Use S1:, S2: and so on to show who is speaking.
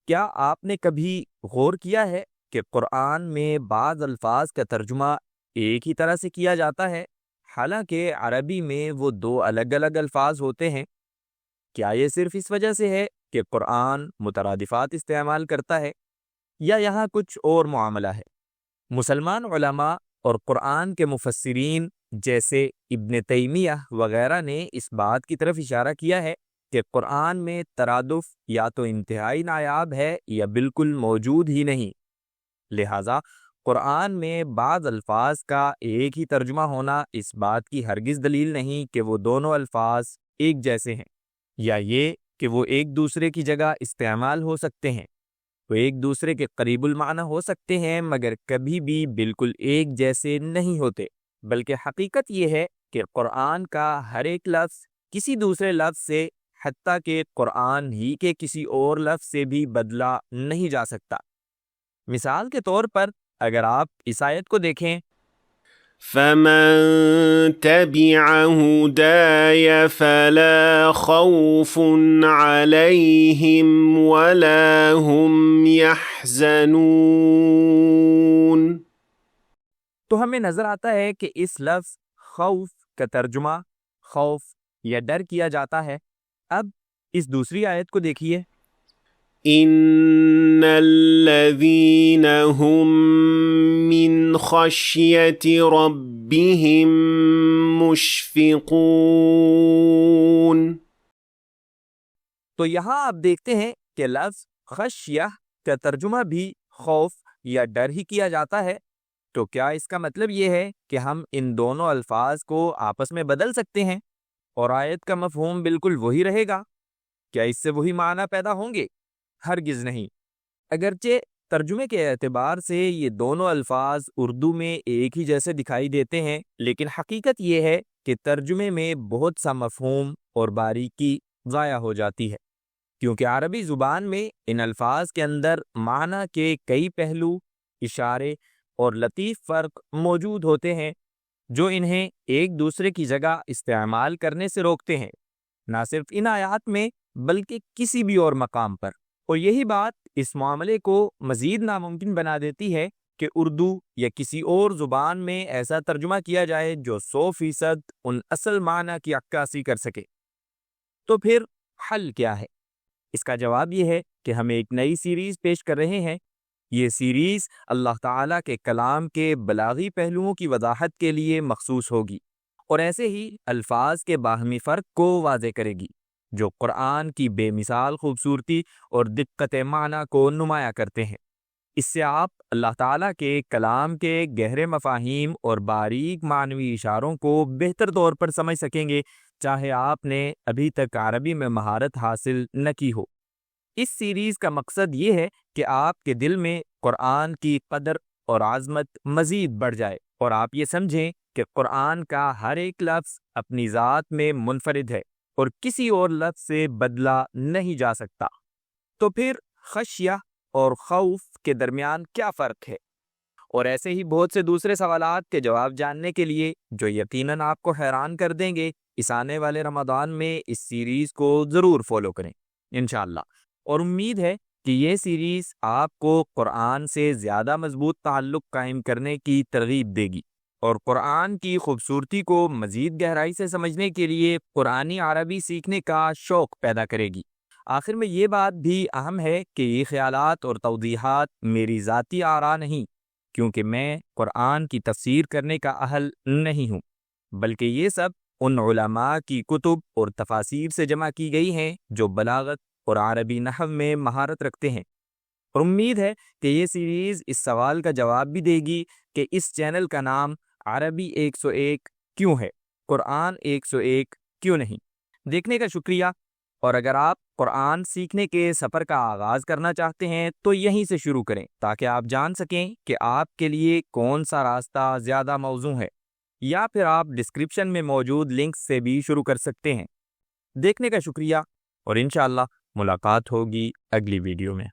S1: کیا آپ نے کبھی غور کیا ہے کہ قرآن میں بعض الفاظ کا ترجمہ ایک ہی طرح سے کیا جاتا ہے، حالانکہ عربی میں وہ دو الگ الگ الفاظ ہوتے ہیں؟ کیا یہ صرف اس وجہ سے ہے کہ قرآن مترادفات استعمال کرتا ہے، یا یہاں کچھ اور معاملہ ہے؟ مسلمان علماء اور قرآن کے مفسرین جیسے ابن تیمیہ وغیرہ نے اس بات کی طرف اشارہ کیا ہے کہ قرآن میں ترادف یا تو انتہائی نایاب ہے یا بالکل موجود ہی نہیں۔ لہٰذا قرآن میں بعض الفاظ کا ایک ہی ترجمہ ہونا اس بات کی ہرگز دلیل نہیں کہ وہ دونوں الفاظ ایک جیسے ہیں، یا یہ کہ وہ ایک دوسرے کی جگہ استعمال ہو سکتے ہیں۔ وہ ایک دوسرے کے قریب المعنی ہو سکتے ہیں مگر کبھی بھی بالکل ایک جیسے نہیں ہوتے، بلکہ حقیقت یہ ہے کہ قرآن کا ہر ایک لفظ کسی دوسرے لفظ سے، حتیٰ کہ قرآن ہی کے کسی اور لفظ سے بھی بدلا نہیں جا سکتا۔ مثال کے طور پر اگر آپ اس آیت کو دیکھیں،
S2: فَمَن تَبِعَ هُدَايَ فَلَا خَوْفٌ عَلَيْهِمْ وَلَا هُمْ يَحْزَنُونَ،
S1: تو ہمیں نظر آتا ہے کہ اس لفظ خوف کا ترجمہ خوف یا ڈر کیا جاتا ہے۔ اب اس دوسری آیت کو دیکھیے،
S2: إِنَّ الَّذِينَ هُمْ مِنْ خَشْيَةِ رَبِّهِمْ مُشْفِقُونَ۔
S1: تو یہاں آپ دیکھتے ہیں کہ لفظ خشیہ کا ترجمہ بھی خوف یا ڈر ہی کیا جاتا ہے۔ تو کیا اس کا مطلب یہ ہے کہ ہم ان دونوں الفاظ کو آپس میں بدل سکتے ہیں اور آیت کا مفہوم بالکل وہی رہے گا؟ کیا اس سے وہی معنی پیدا ہوں گے؟ ہرگز نہیں۔ اگرچہ ترجمے کے اعتبار سے یہ دونوں الفاظ اردو میں ایک ہی جیسے دکھائی دیتے ہیں، لیکن حقیقت یہ ہے کہ ترجمے میں بہت سا مفہوم اور باریکی ضائع ہو جاتی ہے، کیونکہ عربی زبان میں ان الفاظ کے اندر معنی کے کئی پہلو، اشارے اور لطیف فرق موجود ہوتے ہیں جو انہیں ایک دوسرے کی جگہ استعمال کرنے سے روکتے ہیں، نہ صرف ان آیات میں بلکہ کسی بھی اور مقام پر۔ اور یہی بات اس معاملے کو مزید ناممکن بنا دیتی ہے کہ اردو یا کسی اور زبان میں ایسا ترجمہ کیا جائے جو 100% ان اصل معنی کی عکاسی کر سکے۔ تو پھر حل کیا ہے؟ اس کا جواب یہ ہے کہ ہم ایک نئی سیریز پیش کر رہے ہیں۔ یہ سیریز اللہ تعالیٰ کے کلام کے بلاغی پہلوؤں کی وضاحت کے لیے مخصوص ہوگی، اور ایسے ہی الفاظ کے باہمی فرق کو واضح کرے گی جو قرآن کی بے مثال خوبصورتی اور دقت معنی کو نمایاں کرتے ہیں۔ اس سے آپ اللہ تعالیٰ کے کلام کے گہرے مفاہیم اور باریک معنوی اشاروں کو بہتر طور پر سمجھ سکیں گے، چاہے آپ نے ابھی تک عربی میں مہارت حاصل نہ کی ہو۔ اس سیریز کا مقصد یہ ہے کہ آپ کے دل میں قرآن کی قدر اور عظمت مزید بڑھ جائے، اور آپ یہ سمجھیں کہ قرآن کا ہر ایک لفظ اپنی ذات میں منفرد ہے اور کسی اور لفظ سے بدلا نہیں جا سکتا۔ تو پھر خشیہ اور خوف کے درمیان کیا فرق ہے؟ اور ایسے ہی بہت سے دوسرے سوالات کے جواب جاننے کے لیے جو یقیناً آپ کو حیران کر دیں گے، اس آنے والے رمضان میں اس سیریز کو ضرور فالو کریں انشاءاللہ۔ اور امید ہے کہ یہ سیریز آپ کو قرآن سے زیادہ مضبوط تعلق قائم کرنے کی ترغیب دے گی، اور قرآن کی خوبصورتی کو مزید گہرائی سے سمجھنے کے لیے قرآنی عربی سیکھنے کا شوق پیدا کرے گی۔ آخر میں یہ بات بھی اہم ہے کہ یہ خیالات اور توضیحات میری ذاتی آراء نہیں، کیونکہ میں قرآن کی تفسیر کرنے کا اہل نہیں ہوں، بلکہ یہ سب ان علماء کی کتب اور تفاسیر سے جمع کی گئی ہیں جو بلاغت اور عربی نحو میں مہارت رکھتے ہیں۔ اور امید ہے کہ یہ سیریز اس سوال کا جواب بھی دے گی کہ اس چینل کا نام عربی 101 کیوں ہے، قرآن 101 کیوں نہیں۔ دیکھنے کا شکریہ، اور اگر آپ قرآن سیکھنے کے سفر کا آغاز کرنا چاہتے ہیں تو یہیں سے شروع کریں، تاکہ آپ جان سکیں کہ آپ کے لیے کون سا راستہ زیادہ موزوں ہے، یا پھر آپ ڈسکرپشن میں موجود لنکس سے بھی شروع کر سکتے ہیں۔ دیکھنے کا شکریہ، اور انشاءاللہ ملاقات ہوگی اگلی ویڈیو میں۔